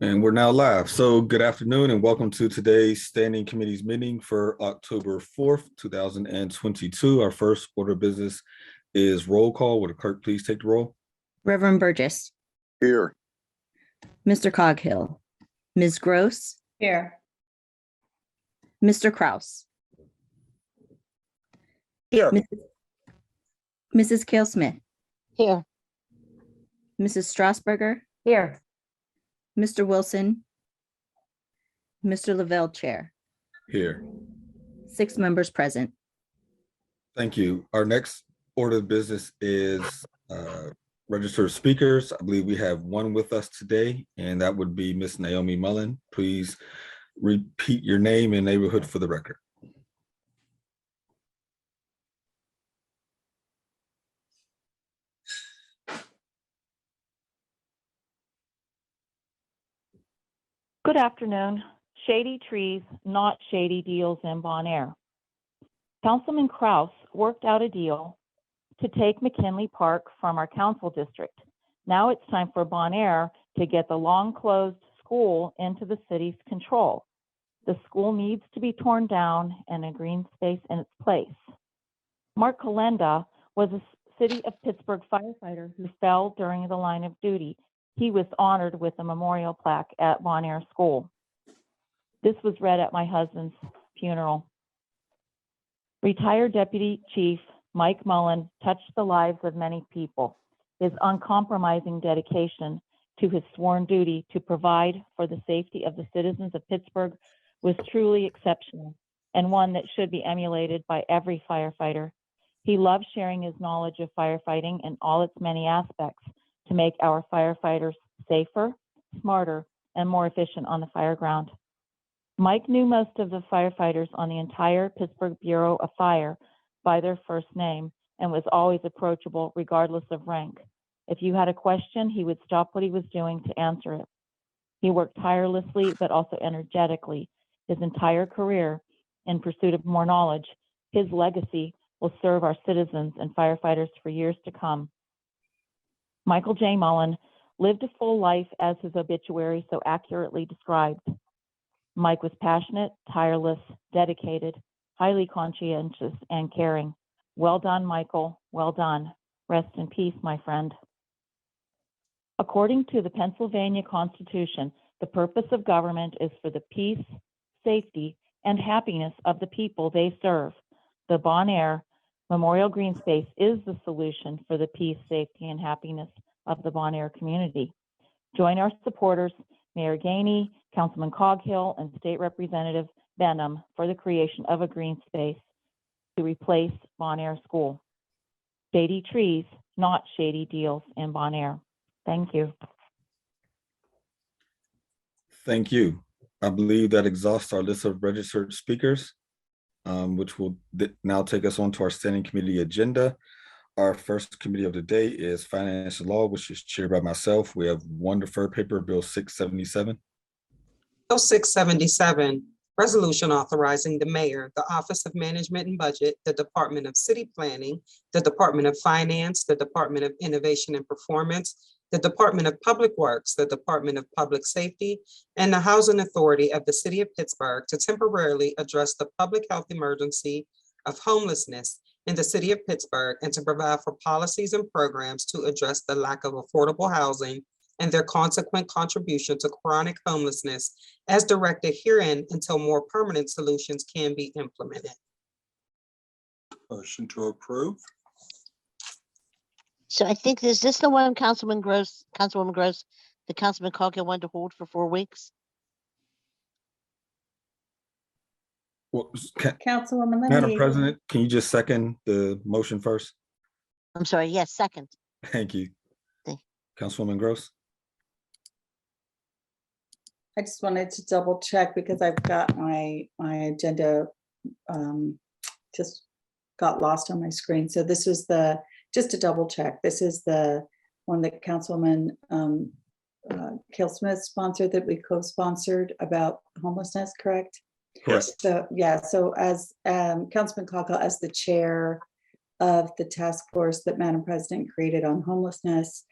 And we're now live. So good afternoon and welcome to today's Standing Committee's meeting for October 4th, 2022. Our first order of business is roll call. Would the clerk please take the roll? Reverend Burgess. Here. Mr. Coghill. Ms. Gross. Here. Mr. Kraus. Here. Mrs. Kale Smith. Here. Mrs. Strasburger. Here. Mr. Wilson. Mr. Lavelle, Chair. Here. 6 members present. Thank you. Our next order of business is registered speakers. I believe we have one with us today, and that would be Miss Naomi Mullen. Please repeat your name and neighborhood for the record. Good afternoon. Shady trees, not shady deals in Bon Air. Councilman Kraus worked out a deal to take McKinley Park from our council district. Now it's time for Bon Air to get the long closed school into the city's control. The school needs to be torn down and a green space in its place. Mark Kalenda was a city of Pittsburgh firefighter who fell during the line of duty. He was honored with a memorial plaque at Bon Air School. This was read at my husband's funeral. Retired Deputy Chief Mike Mullen touched the lives of many people. His uncompromising dedication to his sworn duty to provide for the safety of the citizens of Pittsburgh was truly exceptional and one that should be emulated by every firefighter. He loved sharing his knowledge of firefighting in all its many aspects to make our firefighters safer, smarter, and more efficient on the fire ground. Mike knew most of the firefighters on the entire Pittsburgh Bureau of Fire by their first name and was always approachable regardless of rank. If you had a question, he would stop what he was doing to answer it. He worked tirelessly but also energetically his entire career in pursuit of more knowledge. His legacy will serve our citizens and firefighters for years to come. Michael J. Mullen lived a full life as his obituary so accurately described. Mike was passionate, tireless, dedicated, highly conscientious, and caring. Well done, Michael. Well done. Rest in peace, my friend. According to the Pennsylvania Constitution, the purpose of government is for the peace, safety, and happiness of the people they serve. The Bon Air Memorial Green Space is the solution for the peace, safety, and happiness of the Bon Air community. Join our supporters, Mayor Gainey, Councilman Coghill, and State Representative Benham for the creation of a green space to replace Bon Air School. Shady trees, not shady deals in Bon Air. Thank you. Thank you. I believe that exhausts our list of registered speakers, which will now take us on to our standing committee agenda. Our first committee of the day is Finance and Law, which is chaired by myself. We have one deferred paper, Bill 677. Bill 677, resolution authorizing the mayor, the Office of Management and Budget, the Department of City Planning, the Department of Finance, the Department of Innovation and Performance, the Department of Public Works, the Department of Public Safety, and the Housing Authority of the City of Pittsburgh to temporarily address the public health emergency of homelessness in the City of Pittsburgh and to provide for policies and programs to address the lack of affordable housing and their consequent contribution to chronic homelessness as directed herein until more permanent solutions can be implemented. Motion to approve. So I think, is this the one Councilwoman Gross, the Councilman Coghill wanted to hold for 4 weeks? Well, Councilwoman, let Madam me, President, can you just second the motion first? I'm sorry, yes, second. Thank you. Thank Councilwoman Gross. I just wanted to double check because I've got my agenda just got lost on my screen. So this was just to double check, this is the one that Councilwoman Kale Smith sponsored, that we co-sponsored about homelessness, correct? Correct. So yeah, so as Councilman Coghill, as the chair of the task force that Madam President created on homelessness,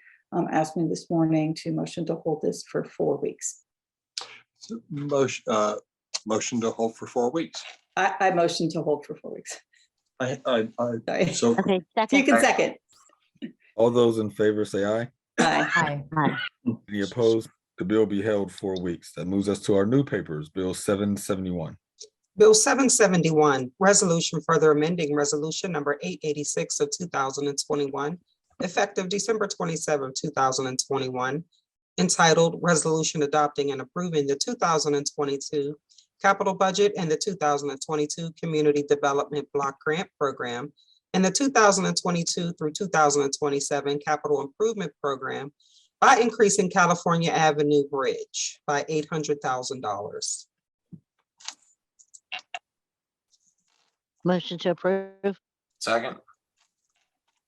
asked me this morning to motion to hold this for 4 weeks. Motion to hold for 4 weeks. I motion to hold for 4 weeks. Sorry. So Okay, You second. can second. All those in favor say aye. Aye. Aye. Aye. Any opposed? The bill be held 4 weeks. That moves us to our new papers, Bill 771. Bill 771, resolution further amending resolution number 886 of 2021, effective December 27, 2021, entitled Resolution Adopting and Approving the 2022 Capital Budget and the 2022 Community Development Block Grant Program and the 2022 through 2027 Capital Improvement Program by increasing California Avenue Bridge by $800,000. Motion to approve. Second.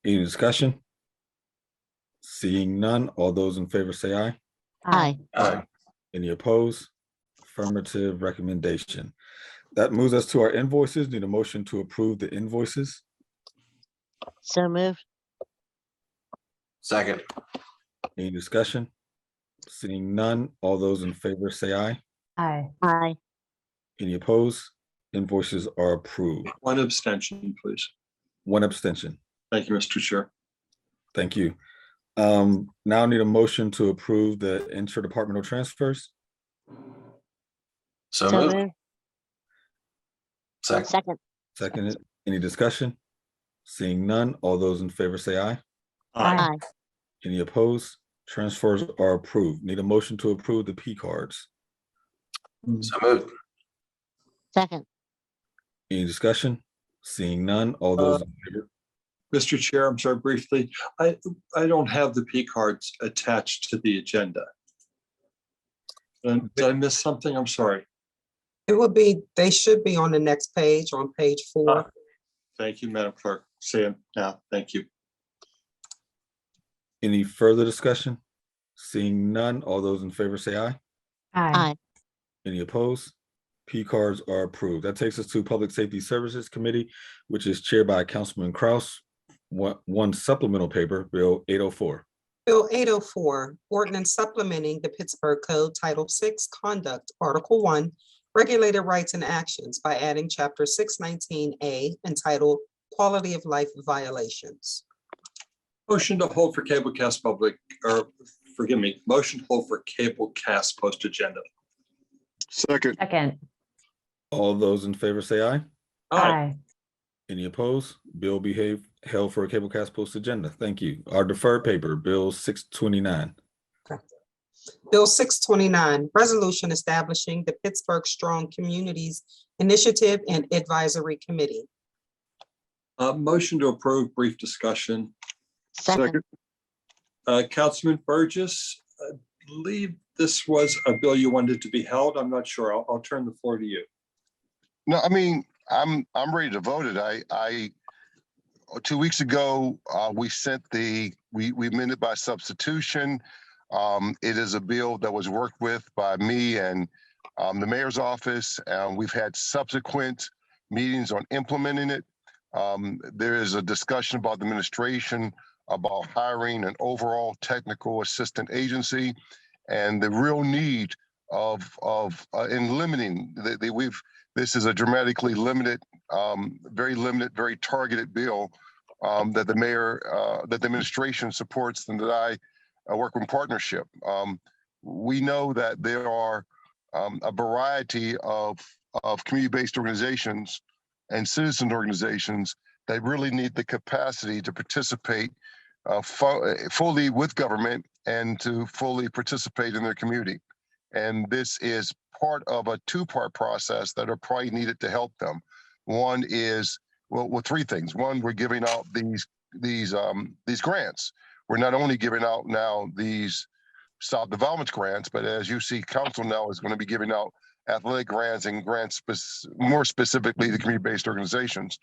Any discussion? Seeing none, all those in favor say aye. Aye. Aye. Any opposed? Affirmative recommendation. That moves us to our invoices. Need a motion to approve the invoices. So moved. Second. Any discussion? Seeing none, all those in favor say aye. Aye. Aye. Any opposed? Invoices are approved. one abstention, please. One abstention. Thank you, Mr. Chair. Thank you. Now I need a motion to approve the interdepartmental transfers. So So moved. moved. Second. Second. Seconded. Any discussion? Seeing none, all those in favor say aye. Aye. Any opposed? Transfers are approved. Need a motion to approve the P cards. So moved. Second. Any discussion? Seeing none, all those in favor. Mr. Chair, I'm sorry, briefly, I don't have the P cards attached to the agenda. Did I miss something? I'm sorry. It would be, they should be on the next page, on page 4. Thank you, Madam Clerk. Say it now. Thank you. Any further discussion? Seeing none, all those in favor say aye. Aye. Any opposed? P cards are approved. That takes us to Public Safety Services Committee, which is chaired by Councilman Kraus. One supplemental paper, Bill 804. Bill 804, ordinance supplementing the Pittsburgh Code Title 6 Conduct, Article 1, Regulated Rights and Actions by adding Chapter 619A entitled Quality of Life Violations. Motion to hold for cablecast public, or forgive me, motion to hold for cablecast post agenda. Second. Second. All those in favor say aye. Aye. Any opposed? Bill held for a cablecast post agenda. Thank you. Our deferred paper, Bill 629. Bill 629, resolution establishing the Pittsburgh Strong Communities Initiative and Advisory Committee. Motion to approve, brief discussion. Second. Councilman Burgess, I believe this was a bill you wanted to be held. I'm not sure. I'll turn the floor to you. No, I mean, I'm ready to vote it. I 2 weeks ago, we amended by substitution. It is a bill that was worked with by me and the mayor's office. We've had subsequent meetings on implementing it. There is a discussion about the administration, about hiring an overall technical assistant agency, and the real need in limiting this is a dramatically limited, very limited, very targeted bill that the mayor, that the administration supports, and that I work in partnership. We know that there are a variety of community-based organizations and citizen organizations that really need the capacity to participate fully with government and to fully participate in their community. And this is part of a two-part process that are probably needed to help them. One is, well, three things. One, we're giving out these grants. We're not only giving out now these stop development grants, but as you see, council now is going to be giving out athletic grants and grants more specifically to community-based organizations.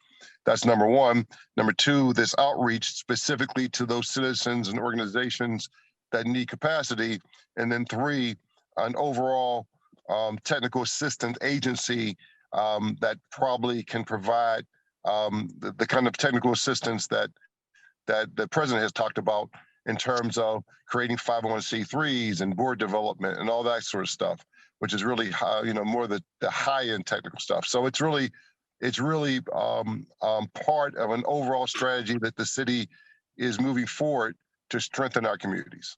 That's number one. Number two, this outreach specifically to those citizens and organizations that need capacity. And then three, an overall technical assistance agency that probably can provide the kind of technical assistance that the president has talked about in terms of creating 501c3s and board development and all that sort of stuff. which is really high, more of the high end technical stuff. So it's really part of an overall strategy that the city is moving forward to strengthen our communities.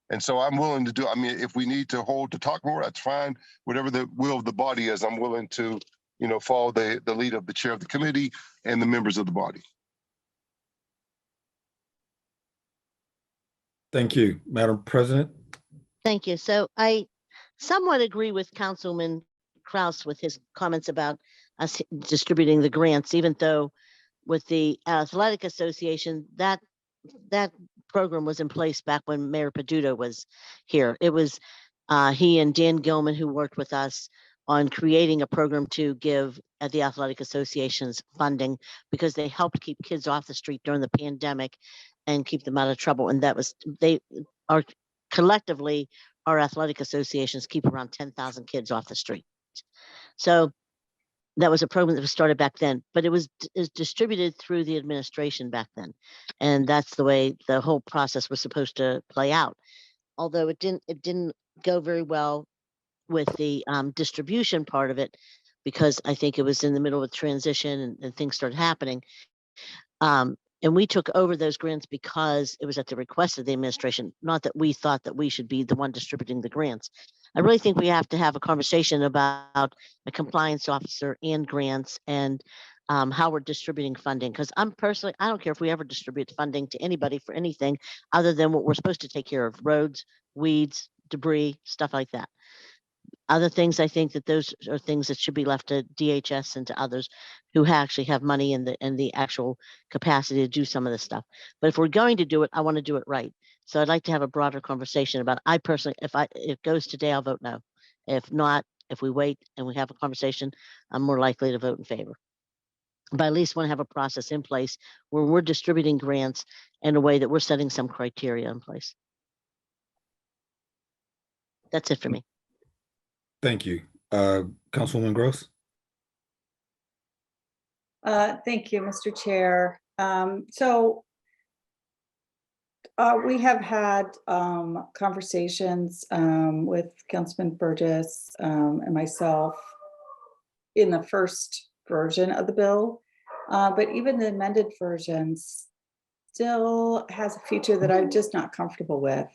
And so I'm willing to do, if we need to hold to talk more, that's fine. Whatever the will of the body is, I'm willing to, follow the lead of the chair of the committee and the members of the body. Thank you, Madam President. Thank you. So I somewhat agree with Councilman Kraus with his comments about us distributing the grants, even though with the Athletic Association, that program was in place back when Mayor Peduto was here. It was he and Dan Gilman who worked with us on creating a program to give the Athletic Associations funding because they helped keep kids off the street during the pandemic and keep them out of trouble. And that was, they are collectively, our athletic associations keep around 10,000 kids off the street. So that was a program that was started back then, but it was distributed through the administration back then. And that's the way the whole process was supposed to play out. Although it didn't go very well with the distribution part of it, because I think it was in the middle of a transition and things started happening. And we took over those grants because it was at the request of the administration, not that we thought that we should be the one distributing the grants. I really think we have to have a conversation about a compliance officer and grants and how we're distributing funding. Because I don't care if we ever distribute funding to anybody for anything other than what we're supposed to take care of: roads, weeds, debris, stuff like that. Other things, I think that those are things that should be left to DHS and to others who actually have money and the actual capacity to do some of this stuff. But if we're going to do it, I want to do it right. So I'd like to have a broader conversation about it. I personally, if it goes today, I'll vote no. If not, if we wait and we have a conversation, I'm more likely to vote in favor. But I at least want to have a process in place where we're distributing grants in a way that we're setting some criteria in place. That's it for me. Thank you. Councilwoman Gross. Thank you, Mr. Chair. We have had conversations with Councilman Burgess and myself in the first version of the bill, but even the amended version still has a feature that I'm just not comfortable with.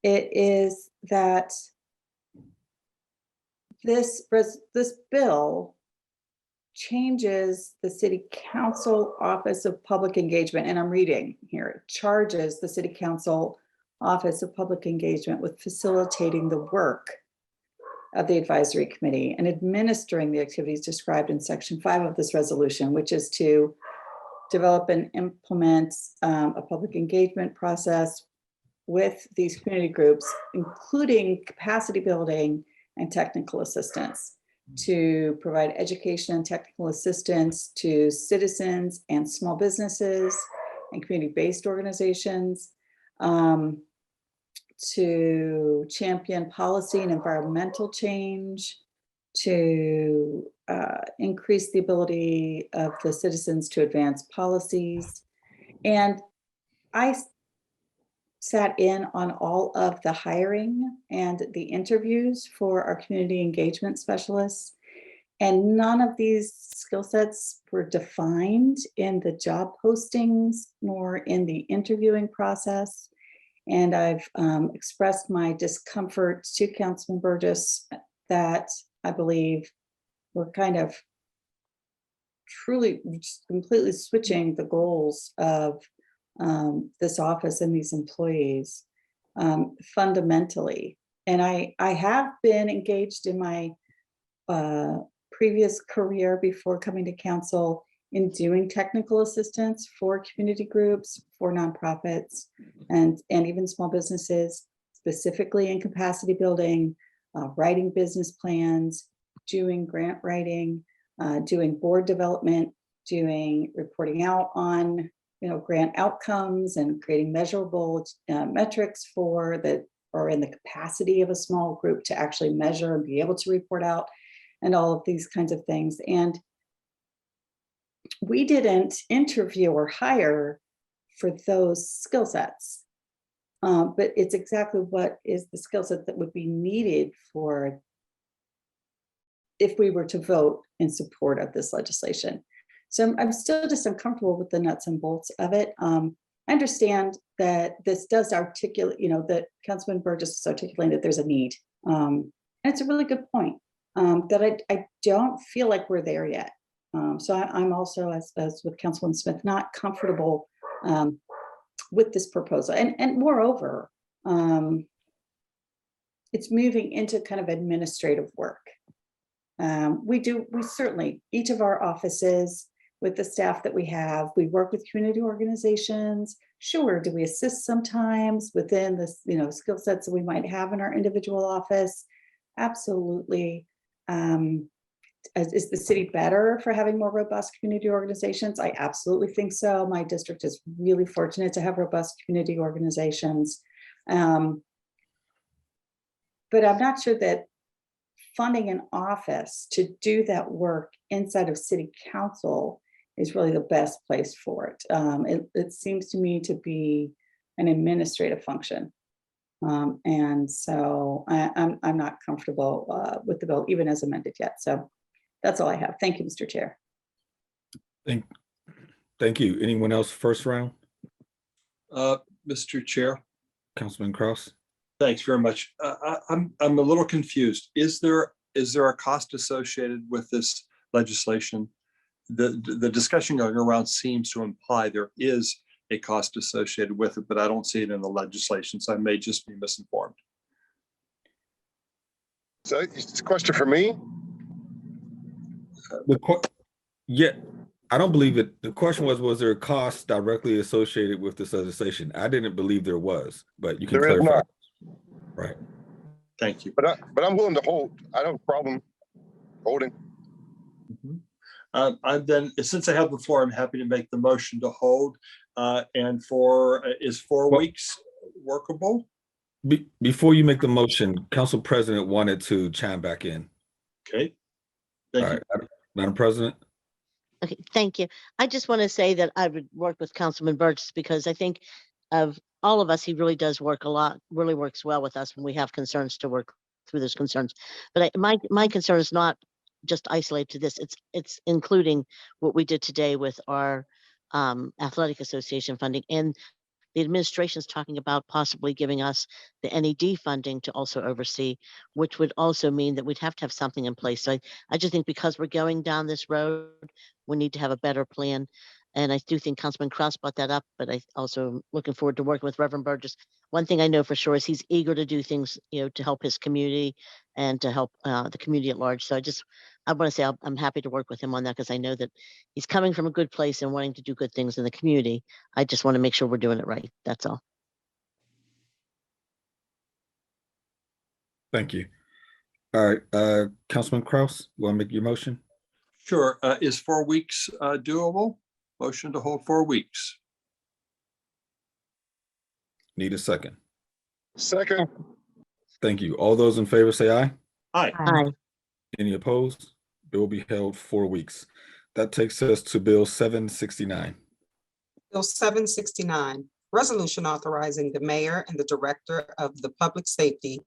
It is that this bill changes the City Council Office of Public Engagement, and I'm reading here, it charges the City Council Office of Public Engagement with facilitating the work of the advisory committee and administering the activities described in Section 5 of this resolution, which is to develop and implement a public engagement process with these community groups, including capacity building and technical assistance, to provide education and technical assistance to citizens and small businesses and community-based organizations, to champion policy and environmental change, to increase the ability of the citizens to advance policies. And I sat in on all of the hiring and the interviews for our community engagement specialists. And none of these skill sets were defined in the job postings nor in the interviewing process. And I've expressed my discomfort to Councilman Burgess that I believe we're kind of truly just completely switching the goals of this office and these employees fundamentally. And I have been engaged in my previous career before coming to council in doing technical assistance for community groups, for nonprofits, and even small businesses, specifically in capacity building, writing business plans, doing grant writing, doing board development, doing reporting out on grant outcomes and creating measurable metrics for that, or in the capacity of a small group to actually measure and be able to report out and all of these kinds of things. And we didn't interview or hire for those skill sets, but it's exactly what is the skill set that would be needed for if we were to vote in support of this legislation. So I'm still just uncomfortable with the nuts and bolts of it. I understand that this does articulate, that Councilman Burgess is articulating that there's a need. And it's a really good point, that I don't feel like we're there yet. So I'm also, as with Councilman Smith, not comfortable with this proposal. And moreover, it's moving into kind of administrative work. We certainly, each of our offices, with the staff that we have, we work with community organizations. Sure, do we assist sometimes within the skill sets that we might have in our individual office? Absolutely. Is the city better for having more robust community organizations? I absolutely think so. My district is really fortunate to have robust community organizations. But I'm not sure that funding an office to do that work inside of city council is really the best place for it. It seems to me to be an administrative function. And so I'm not comfortable with the bill, even as amended yet. So that's all I have. Thank you, Mr. Chair. Thank you. Anyone else first round? Mr. Chair, Councilman Kraus? thanks very much. I'm a little confused. Is there a cost associated with this legislation? The discussion going around seems to imply there is a cost associated with it, but I don't see it in the legislation, so I may just be misinformed. So it's a question for me? Yeah, I don't believe it. The question was there a cost directly associated with this legislation? I didn't believe there was, but you can There is clarify. not. Right. Thank you. But I'm willing to hold. I don't have a problem holding. Then, since I have the floor, I'm happy to make the motion to hold. And is 4 weeks workable? Before you make the motion, Council President wanted to chime back in. Okay. All Thank you. right, Madam President. Okay, thank you. I just want to say that I would work with Councilman Burgess because I think of all of us, he really does work a lot, really works well with us when we have concerns to work through those concerns. But my concern is not just isolated to this. It's including what we did today with our athletic association funding, and the administration is talking about possibly giving us the NED funding to also oversee, which would also mean that we'd have to have something in place. So I just think because we're going down this road, we need to have a better plan. And I do think Councilman Kraus brought that up, but I also am looking forward to working with Reverend Burgess. One thing I know for sure is he's eager to do things, to help his community and to help the community at large. So I want to say I'm happy to work with him on that because I know that he's coming from a good place and wanting to do good things in the community. I just want to make sure we're doing it right. That's all. Thank you. All right, Councilman Kraus, want to make your motion? Sure. Is 4 weeks doable? Motion to hold 4 weeks. Need a second. Second. Thank you. All those in favor say aye. Aye. Aye. Any opposed? Bill will be held 4 weeks. That takes us to Bill 769. Bill 769, resolution authorizing the mayor and the director of the public safety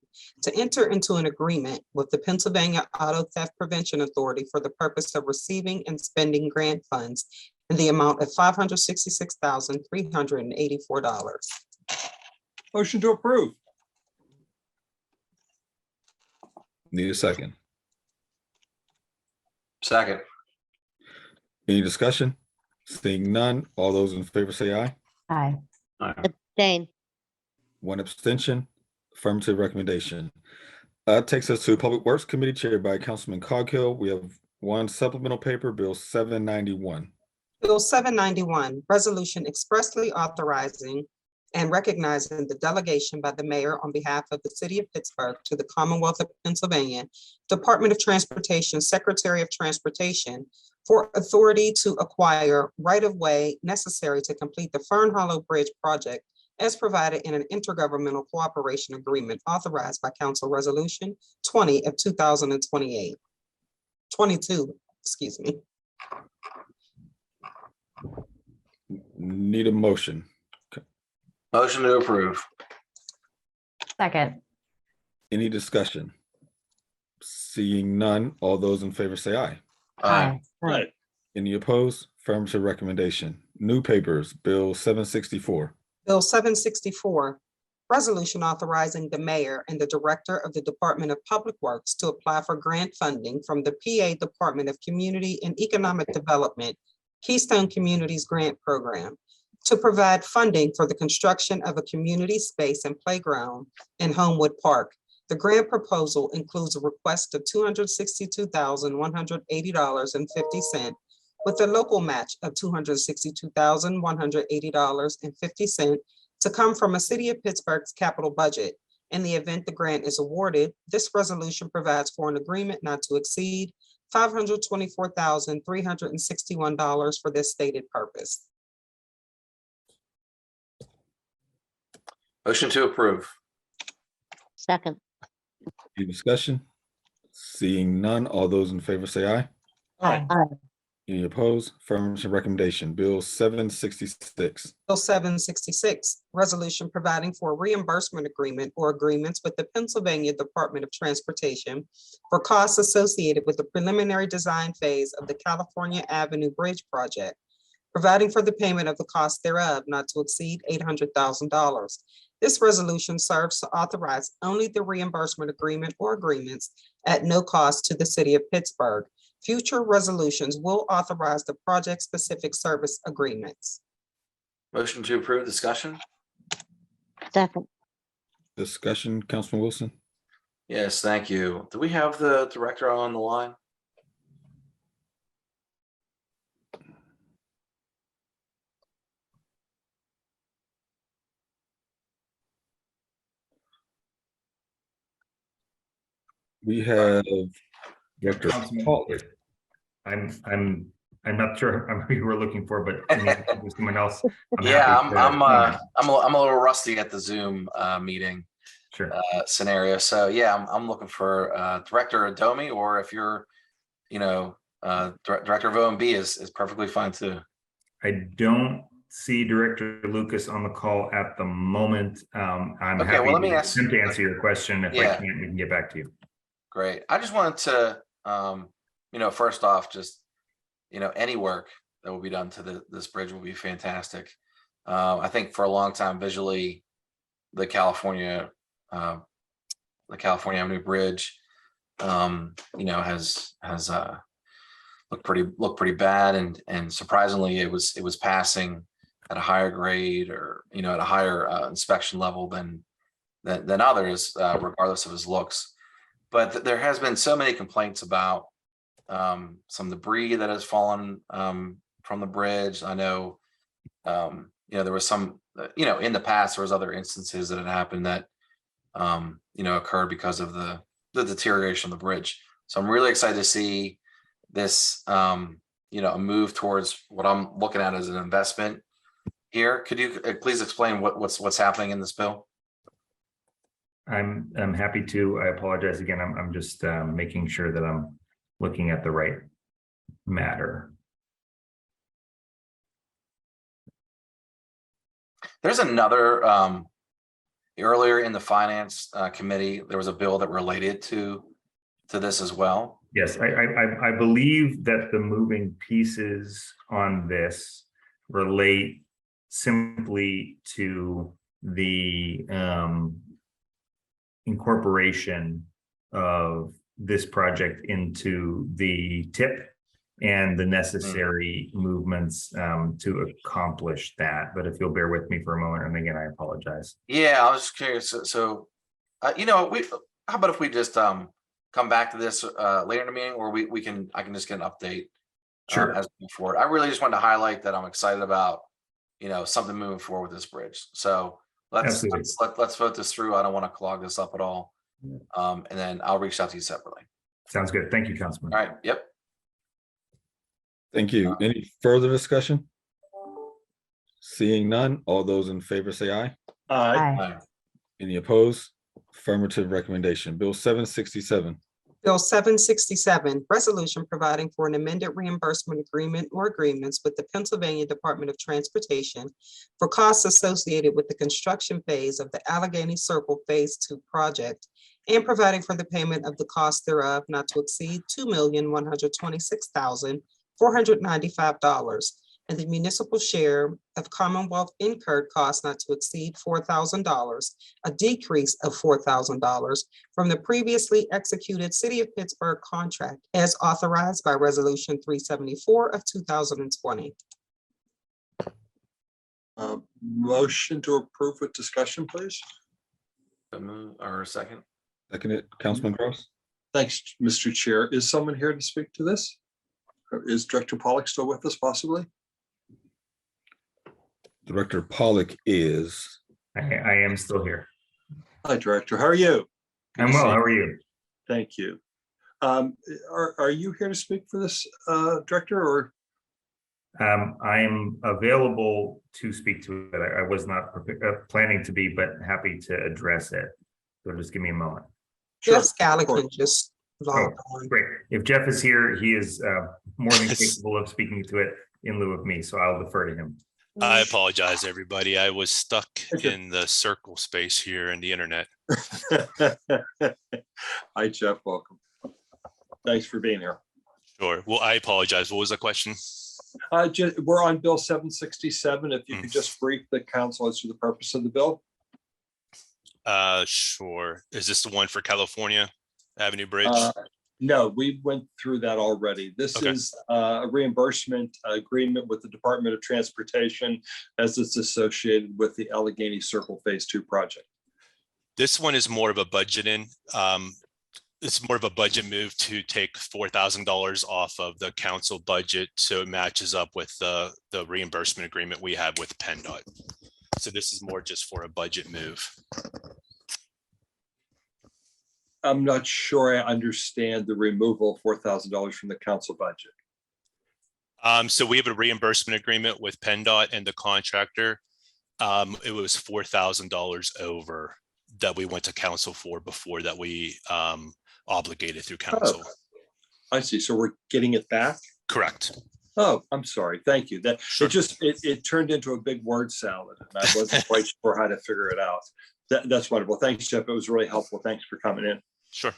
to enter into an agreement with the Pennsylvania Auto Theft Prevention Authority for the purpose of receiving and spending grant funds in the amount of $566,384. Motion to approve. Need a second. Second. Any discussion? Seeing none, all those in favor say aye. Aye. Abstain. One abstention. Affirmative recommendation. Takes us to Public Works Committee chaired by Councilman Coghill. We have one supplemental paper, Bill 791. Bill 791, resolution expressly authorizing and recognizing the delegation by the mayor on behalf of the city of Pittsburgh to the Commonwealth of Pennsylvania, Department of Transportation, Secretary of Transportation, for authority to acquire right-of-way necessary to complete the Fern Hollow Bridge project as provided in an intergovernmental cooperation agreement authorized by Council Resolution 20 of 2022, excuse me. Need a motion. Motion to approve. Second. Any discussion? Seeing none, all those in favor say aye. Aye. Right. Any opposed? Affirmative recommendation. New papers, Bill 764. Bill 764, resolution authorizing the mayor and the director of the Department of Public Works to apply for grant funding from the PA Department of Community and Economic Development Keystone Communities Grant Program to provide funding for the construction of a community space and playground in Homewood Park. The grant proposal includes a request of $262,180.50 with a local match of $262,180.50 to come from a City of Pittsburgh's capital budget. In the event the grant is awarded, this resolution provides for an agreement not to exceed $524,361 for this stated purpose. Motion to approve. Second. Any discussion? Seeing none, all those in favor say aye. Aye. Any opposed? Affirmative recommendation. Bill 766. Bill 766, resolution providing for a reimbursement agreement or agreements with the Pennsylvania Department of Transportation for costs associated with the preliminary design phase of the California Avenue Bridge project, providing for the payment of the cost thereof not to exceed $800,000. This resolution serves to authorize only the reimbursement agreement or agreements at no cost to the City of Pittsburgh. Future resolutions will authorize the project-specific service agreements. Motion to approve. Discussion? Second. Discussion, Councilman Wilson? Yes, thank you. Do we have the director on the line? We have Director Councilman, Paul. I'm not sure who you were looking for, but there's someone else. Yeah, happy to- I'm a little rusty at the Zoom meeting Sure. scenario. So yeah, I'm looking for Director Adomi, or if you're, Director of OMB is perfectly fine too. I don't see Director Lucas on the call at the moment. I'm Okay, happy well, let me to ask- attempt to answer your question. If I Yeah. can't, we can get back to you. Great. I just wanted to, first off, just, any work that will be done to this bridge will be fantastic. I think for a long time, visually, the California Avenue Bridge, has looked pretty bad, and surprisingly, it was passing at a higher grade, or at a higher inspection level than others, regardless of his looks. But there has been so many complaints about some debris that has fallen from the bridge. I know, there was some, in the past, there was other instances that had happened that, occurred because of the deterioration of the bridge. So I'm really excited to see this, a move towards what I'm looking at as an investment here. Could you please explain what's happening in this bill? I'm happy to. I apologize again. I'm just making sure that I'm looking at the right matter. There's another, earlier in the finance committee, there was a bill that related to this as well. Yes, I believe that the moving pieces on this relate simply to the incorporation of this project into the TIP and the necessary movements to accomplish that. But if you'll bear with me for a moment, and again, I apologize. Yeah, I was just curious. So, how about if we just come back to this later in the meeting, or I can just get an update. Sure. As we move forward. I really just wanted to highlight that I'm excited about, something moving forward with this bridge. So let's vote this through. I don't want to clog this up at all. And then I'll reach out to you separately. Sounds good. Thank you, Councilman. All right. Yep. Thank you. Any further discussion? Seeing none, all those in favor say aye. Aye. Aye. Any opposed? Affirmative recommendation. Bill 767. Bill 767, resolution providing for an amended reimbursement agreement or agreements with the Pennsylvania Department of Transportation for costs associated with the construction phase of the Allegheny Circle Phase 2 project and providing for the payment of the cost thereof not to exceed $2,126,495 and the municipal share of Commonwealth incurred costs not to exceed $4,000, a decrease of $4,000 from the previously executed City of Pittsburgh contract as authorized by Resolution 374 of 2020. Motion to approve with discussion, please. Or a second? Seconded, Councilman Gross. Thanks, Mr. Chair. Is someone here to speak to this? Or is Director Pollock still with us possibly? Director Pollock is. I am still here. Hi, Director. How are you? Good I'm to well. see How you. are you? Thank you. Are you here to speak for this, Director, or? I'm available to speak to it. I was not planning to be, but happy to address it. So just give me a moment. Jeff Sure, Scala of course. can just log on. Great. If Jeff is here, he is more than capable of speaking to it in lieu of me, so I'll defer to him. I apologize, everybody. I was stuck Okay. in the circle space here in the internet. Hi, Jeff. Welcome. Thanks for being here. Sure. Well, I apologize. What was the question? We're on Bill 767. If you could just brief the council as to the purpose of the bill. Sure. Is this the one for California Avenue Bridge? No, we went through that already. This Okay. is a reimbursement agreement with the Department of Transportation as it's associated with the Allegheny Circle Phase 2 project. This one is more of a budget in. It's more of a budget move to take $4,000 off of the council budget, so it matches up with the reimbursement agreement we have with PennDOT. So this is more just for a budget move. I'm not sure I understand the removal of $4,000 from the council budget. So we have a reimbursement agreement with PennDOT and the contractor. It was $4,000 over that we went to council for before that we obligated through council. I see. So we're getting it back? Correct. Oh, I'm sorry. Thank you. That Sure. it turned into a big word salad and I wasn't quite sure how to figure it out. That's wonderful. Thanks, Jeff. It was really helpful. Thanks for coming in. Sure.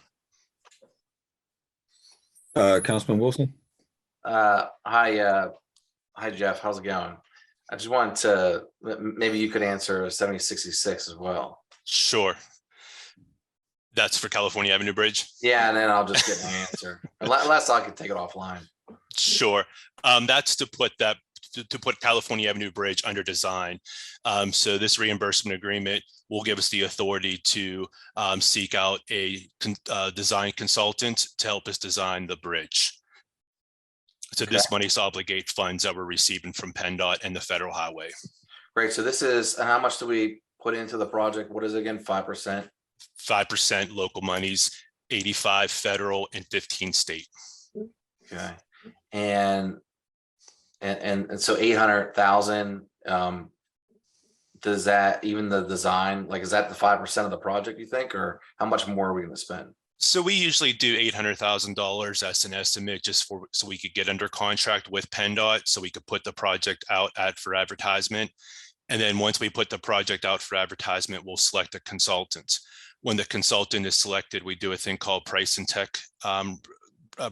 Councilman Wilson. Hi, Jeff. How's it going? I just wanted to, maybe you could answer 7066 as well. Sure. That's for California Avenue Bridge? Yeah, and then I'll just get my answer. Unless I can take it offline. Sure. That's to put California Avenue Bridge under design. So this reimbursement agreement will give us the authority to seek out a design consultant to help us design the bridge. So this money is obligate funds that we're receiving from PennDOT and the federal highway. Great. So this is, and how much do we put into the project? What is it again? 5%? 5% local monies, 85 federal and 15 state. Okay. And so 800,000, does that, even the design, like, is that the 5% of the project, you think, or how much more are we going to spend? So we usually do $800,000 as an estimate just so we could get under contract with PennDOT so we could put the project out for advertisement. And then once we put the project out for advertisement, we'll select a consultant. When the consultant is selected, we do a thing called price and tech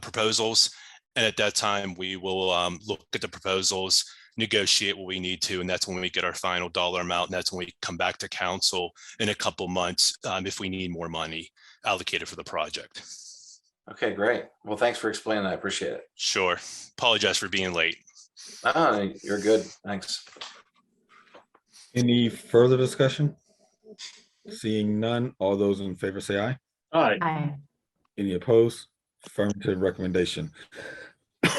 proposals. And at that time, we will look at the proposals, negotiate what we need to, and that's when we get our final dollar amount. And that's when we come back to council in a couple months if we need more money allocated for the project. Okay, great. Well, thanks for explaining that. I appreciate it. Sure. Apologize for being late. Oh, you're good. Thanks. Any further discussion? Seeing none, all those in favor say aye. Aye. Aye. Any opposed? Affirmative recommendation.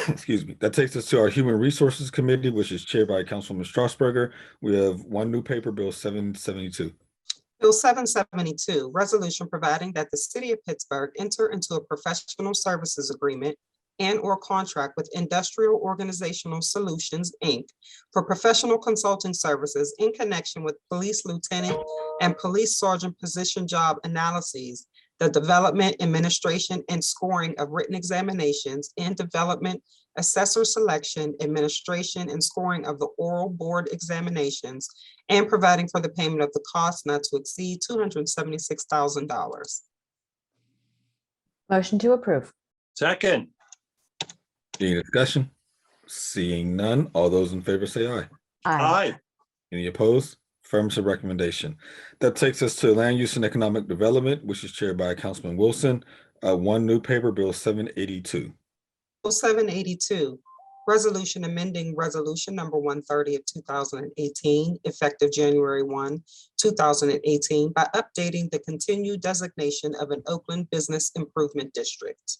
Excuse me. That takes us to our Human Resources Committee, which is chaired by Councilman Strasburger. We have one new paper, Bill 772. Bill 772, resolution providing that the City of Pittsburgh enter into a professional services agreement and/or contract with Industrial Organizational Solutions, Inc. for professional consulting services in connection with police lieutenant and police sergeant position job analyses the development, administration, and scoring of written examinations, and development, assessor selection, administration, and scoring of the oral board examinations, and providing for the payment of the cost not to exceed $276,000. Motion to approve. Second. Any discussion? Seeing none, all those in favor say aye. Aye. Any opposed? Affirmative recommendation. That takes us to Land Use and Economic Development, which is chaired by Councilman Wilson. One new paper, Bill 782. Bill 782, resolution amending resolution number 130 of 2018, effective January 1, 2018, by updating the continued designation of an Oakland Business Improvement District.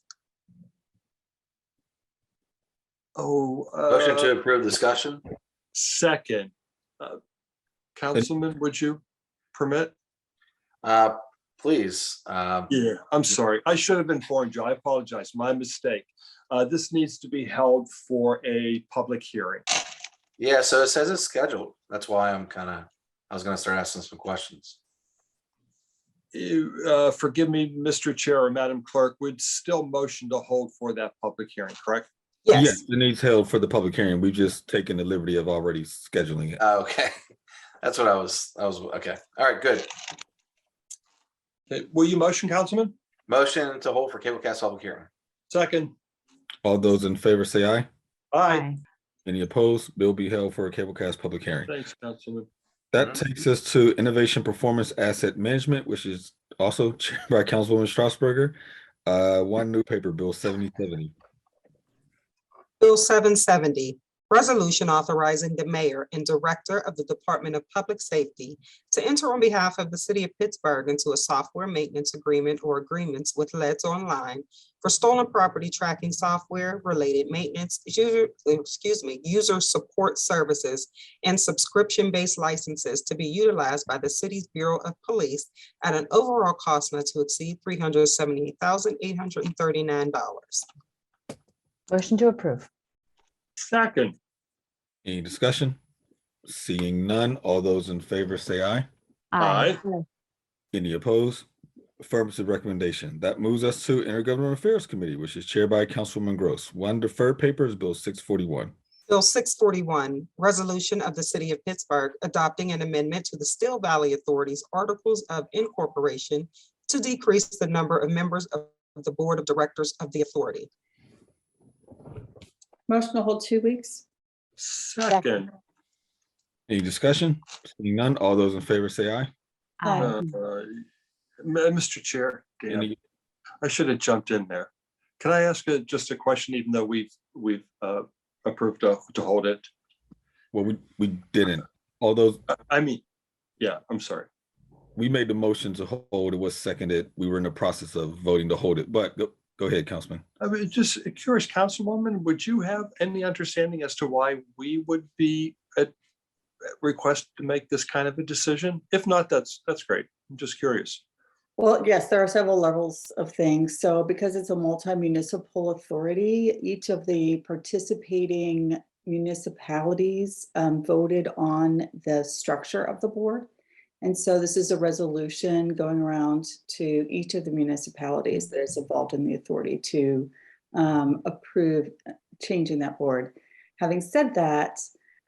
Motion to approve discussion. Second. Councilman, would you permit? Please. Yeah, I'm sorry. I should have informed you. I apologize. My mistake. This needs to be held for a public hearing. Yeah, so it says it's scheduled. That's why I was gonna start asking some questions. Forgive me, Mr. Chair or Madam Clerk, would still motion to hold for that public hearing, correct? Yes. It needs held for the public hearing. We've just taken the liberty of already scheduling it. Okay, that's what I was, okay. All right, good. Okay, will you motion, Councilman? Motion to hold for Cablecast public hearing. Second. All those in favor say aye. Aye. Any opposed? Bill be held for a Cablecast public hearing. Thanks, Councilman. That takes us to Innovation Performance Asset Management, which is also chaired by Councilwoman Strasburger. One new paper, Bill 7070. Bill 770, resolution authorizing the mayor and director of the Department of Public Safety to enter on behalf of the city of Pittsburgh into a software maintenance agreement or agreements with LEDs Online for stolen property tracking software, related maintenance, user support services, and subscription-based licenses to be utilized by the city's Bureau of Police at an overall cost not to exceed $378,839. Motion to approve. Second. Any discussion? Seeing none, all those in favor say aye. Aye. Any opposed? Affirmative recommendation. That moves us to Intergovernmental Affairs Committee, which is chaired by Councilwoman Gross. One deferred paper is Bill 641. Bill 641, resolution of the city of Pittsburgh adopting an amendment to the Still Valley Authority's Articles of Incorporation to decrease the number of members of the Board of Directors of the authority. Motion to hold 2 weeks. Second. Any discussion? Seeing none, all those in favor say aye. Mr. Chair, Dan, Any- I should have jumped in there. Can I ask just a question, even though we've approved to hold it? Well, we didn't. All those, I mean, yeah, I'm sorry. we made the motion to hold. It was seconded. We were in the process of voting to hold it, but go ahead, Councilman. I mean, just curious, Councilwoman, would you have any understanding as to why we would be at request to make this kind of a decision? If not, that's great. I'm just curious. Well, yes, there are several levels of things. So because it's a multi-municipal authority, each of the participating municipalities voted on the structure of the board. And so this is a resolution going around to each of the municipalities that is involved in the authority to approve changing that board. Having said that,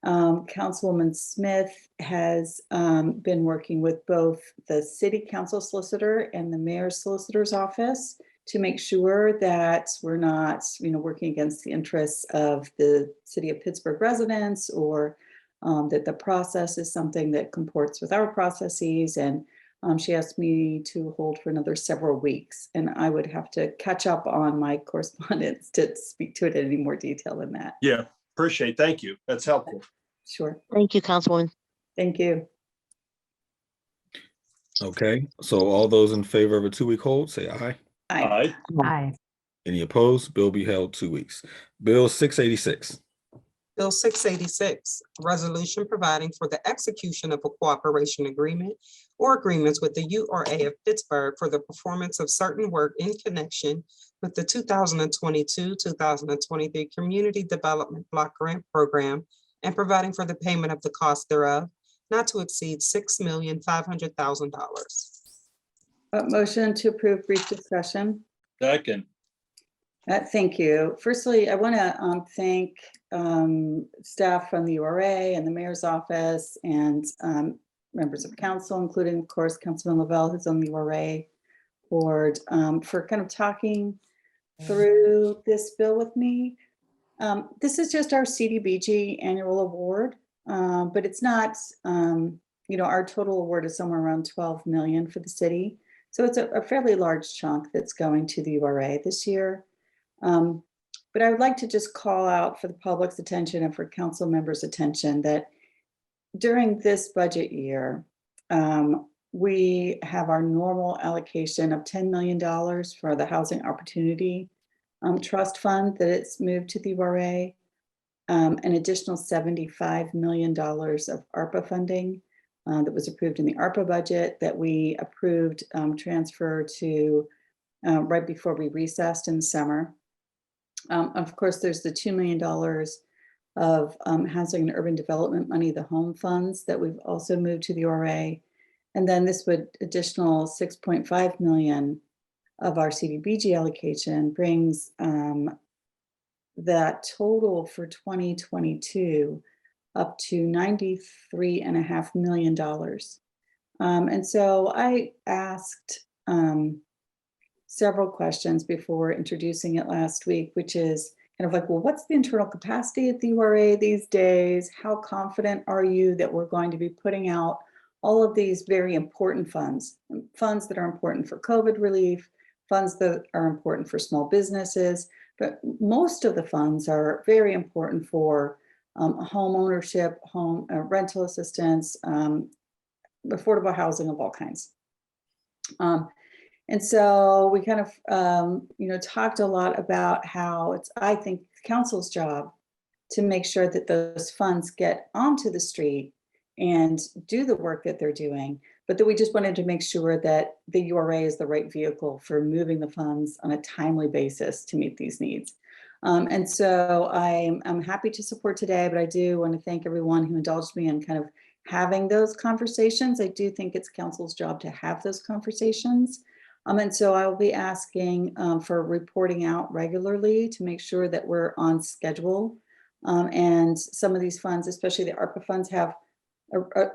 Councilwoman Smith has been working with both the city council solicitor and the mayor's solicitor's office to make sure that we're not, working against the interests of the city of Pittsburgh residents, or that the process is something that comports with our processes. And she asked me to hold for another several weeks, and I would have to catch up on my correspondence to speak to it in any more detail than that. Yeah, appreciate. Thank you. That's helpful. Sure. Thank you, Councilwoman. Thank you. Okay, so all those in favor of a 2-week hold, say aye. Aye. Aye. Any opposed? Bill be held 2 weeks. Bill 686. Bill 686, resolution providing for the execution of a cooperation agreement or agreements with the URA of Pittsburgh for the performance of certain work in connection with the 2022-2023 Community Development Block Grant Program and providing for the payment of the cost thereof, not to exceed $6,500,000. Motion to approve brief discussion. Second. Thank you. Firstly, I want to thank staff from the URA and the mayor's office and members of council, including, of course, Councilman Lavelle, who's on the URA board, for kind of talking through this bill with me. This is just our CDBG annual award, but it's not, our total award is somewhere around 12 million for the city. So it's a fairly large chunk that's going to the URA this year. But I would like to just call out for the public's attention and for council members' attention that during this budget year, we have our normal allocation of $10 million for the Housing Opportunity Trust Fund that it's moved to the URA, an additional $75 million of ARPA funding that was approved in the ARPA budget that we approved transfer to right before we recessed in the summer. Of course, there's the $2 million of housing and urban development money, the home funds that we've also moved to the URA. And then this would additional 6.5 million of our CDBG allocation brings that total for 2022 up to $93.5 million. And so I asked several questions before introducing it last week, which is kind of like, well, what's the internal capacity at the URA these days? How confident are you that we're going to be putting out all of these very important funds that are important for COVID relief, funds that are important for small businesses, but most of the funds are very important for home ownership, home rental assistance, affordable housing of all kinds. And so we kind of, talked a lot about how it's, I think, council's job to make sure that those funds get onto the street and do the work that they're doing, but that we just wanted to make sure that the URA is the right vehicle for moving the funds on a timely basis to meet these needs. And so I'm happy to support today, but I do want to thank everyone who indulged me in kind of having those conversations. I do think it's council's job to have those conversations. And so I'll be asking for reporting out regularly to make sure that we're on schedule. And some of these funds, especially the ARPA funds, have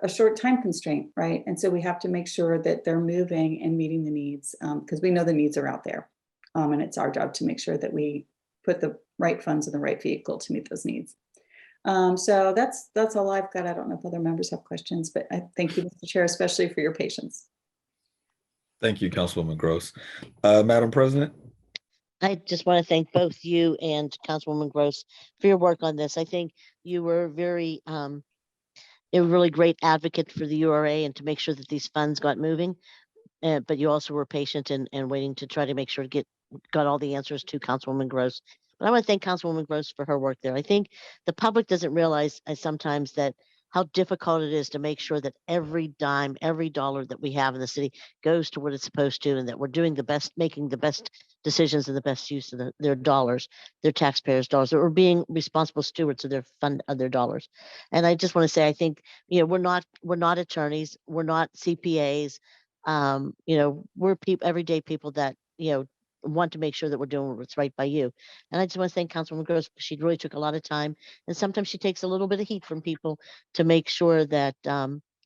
a short time constraint, right? And so we have to make sure that they're moving and meeting the needs because we know the needs are out there. And it's our job to make sure that we put the right funds in the right vehicle to meet those needs. So that's all I've got. I don't know if other members have questions, but I thank you, Mr. Chair, especially for your patience. Thank you, Councilwoman Gross. Madam President. I just want to thank both you and Councilwoman Gross for your work on this. I think you were a really great advocate for the URA and to make sure that these funds got moving. But you also were patient and waiting to try to make sure to got all the answers to Councilwoman Gross. But I want to thank Councilwoman Gross for her work there. I think the public doesn't realize sometimes that how difficult it is to make sure that every dime, every dollar that we have in the city goes to what it's supposed to, and that we're doing the best, making the best decisions and the best use of their dollars, their taxpayers' dollars, that we're being responsible stewards of their dollars. And I just want to say, I think, we're not attorneys, we're not CPAs, we're everyday people that, want to make sure that we're doing what's right by you. And I just want to thank Councilwoman Gross because she really took a lot of time, and sometimes she takes a little bit of heat from people to make sure that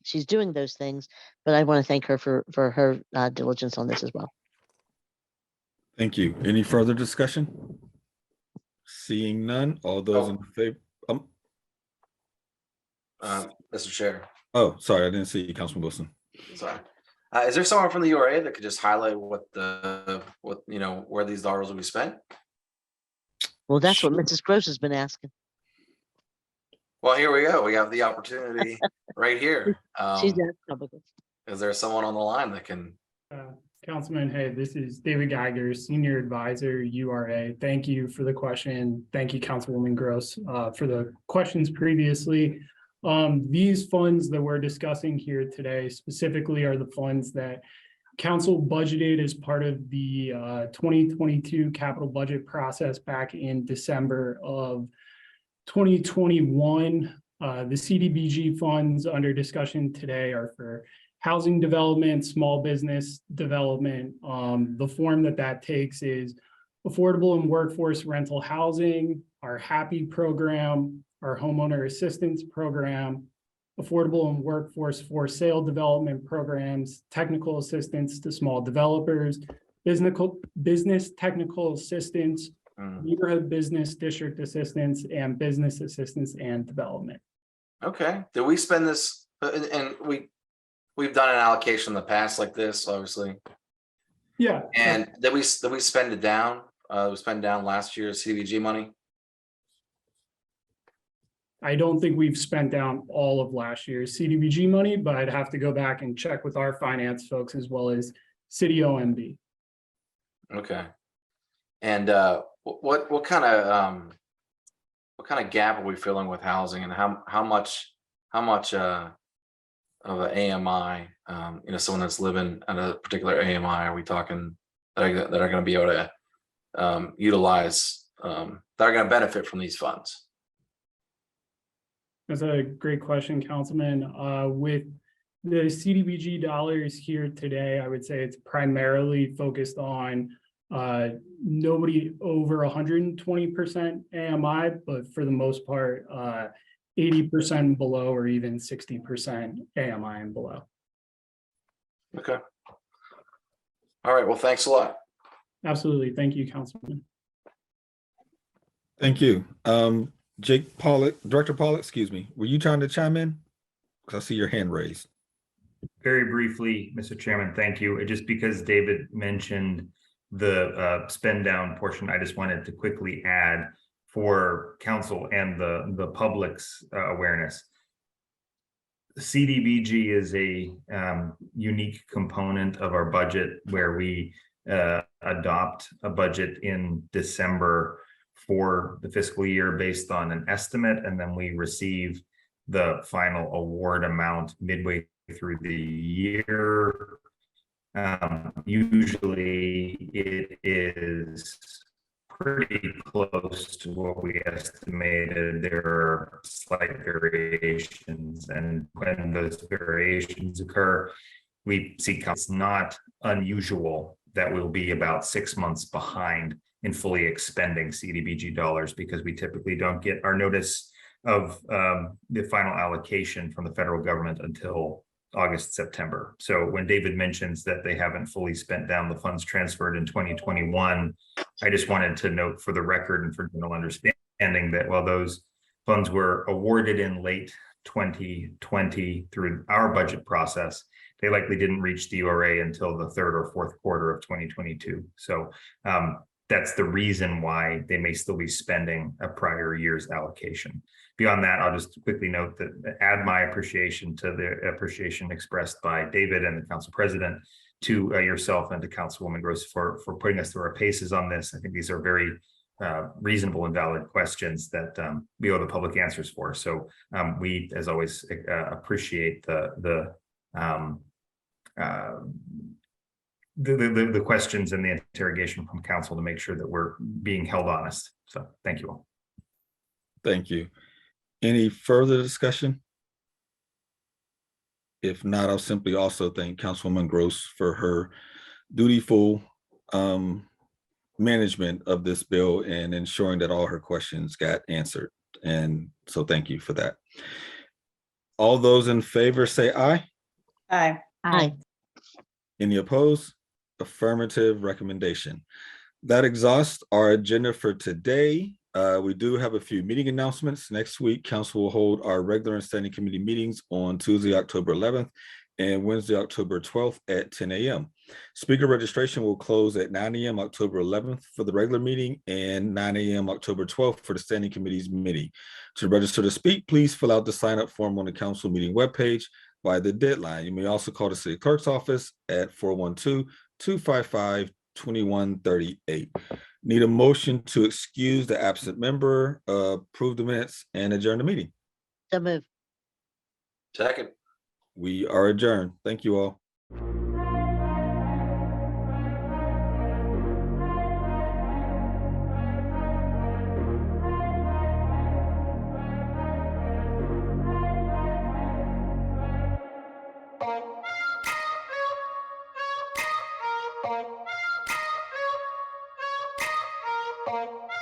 she's doing those things. But I want to thank her for her diligence on this as well. Thank you. Any further discussion? Seeing none, all those in favor. Mr. Chair. Oh, sorry, I didn't see you, Councilman Wilson. Sorry. Is there someone from the URA that could just highlight where these dollars will be spent? Well, that's what Mrs. Gross has been asking. Well, here we go. We have the opportunity right here. She's asked publicly. Is there someone on the line that can? Councilman, hey, this is David Geiger, Senior Advisor, URA. Thank you for the question. Thank you, Councilwoman Gross, for the questions previously. These funds that we're discussing here today specifically are the funds that council budgeted as part of the 2022 capital budget process back in December of 2021. The CDBG funds under discussion today are for housing development, small business development. The form that takes is affordable and workforce rental housing, our HAPPY program, our homeowner assistance program, affordable and workforce for sale development programs, technical assistance to small developers, business technical assistance, neighborhood business district assistance, and business assistance and development. Okay, did we spend this, and we've done an allocation in the past like this, obviously. Yeah. And did we spend it down? We spent down last year's CDBG money? I don't think we've spent down all of last year's CDBG money, but I'd have to go back and check with our finance folks as well as City OMB. Okay. And what kind of gap are we filling with housing, and how much of an AMI, someone that's living at a particular AMI are we talking that are going to be able to utilize, that are going to benefit from these funds? That's a great question, Councilman. With the CDBG dollars here today, I would say it's primarily focused on nobody over 120% AMI, but for the most part, 80% below or even 60% AMI and below. Okay. All right. Well, thanks a lot. Absolutely. Thank you, Councilman. Thank you. Jake Pollock, Director Pollock, excuse me, were you trying to chime in? Because I see your hand raised. Very briefly, Mr. Chairman, thank you. Just because David mentioned the spend down portion, I just wanted to quickly add for council and the public's awareness. CDBG is a unique component of our budget where we adopt a budget in December for the fiscal year based on an estimate, and then we receive the final award amount midway through the year. Usually it is pretty close to what we estimated. There are slight variations, and when those variations occur, we see it's not unusual that we'll be about 6 months behind in fully expending CDBG dollars, because we typically don't get our notice of the final allocation from the federal government until August, September. So when David mentions that they haven't fully spent down the funds transferred in 2021, I just wanted to note for the record and for general understanding that while those funds were awarded in late 2020 through our budget process, they likely didn't reach the URA until the third or fourth quarter of 2022. So that's the reason why they may still be spending a prior year's allocation. Beyond that, I'll just quickly note that add my appreciation to the appreciation expressed by David and the council president to yourself and to Councilwoman Gross for putting us through our paces on this. I think these are very reasonable and valid questions that we owe the public answers for. So we, as always, appreciate the questions and the interrogation from council to make sure that we're being held honest. So thank you all. Thank you. Any further discussion? If not, I'll simply also thank Councilwoman Gross for her dutiful management of this bill and ensuring that all her questions got answered. And so thank you for that. All those in favor say aye. Aye. Aye. Any opposed? Affirmative recommendation. That exhausts our agenda for today. We do have a few meeting announcements. Next week, council will hold our regular and standing committee meetings on Tuesday, October 11th and Wednesday, October 12th at 10 a.m. Speaker registration will close at 9 a.m. October 11th for the regular meeting and 9 a.m. October 12th for the standing committee's meeting. To register to speak, please fill out the sign up form on the council meeting webpage by the deadline. You may also call the city clerk's office at 412-255-2138. Need a motion to excuse the absent member, approve the minutes, and adjourn the meeting. So move. Second. We are adjourned. Thank you all. Bye.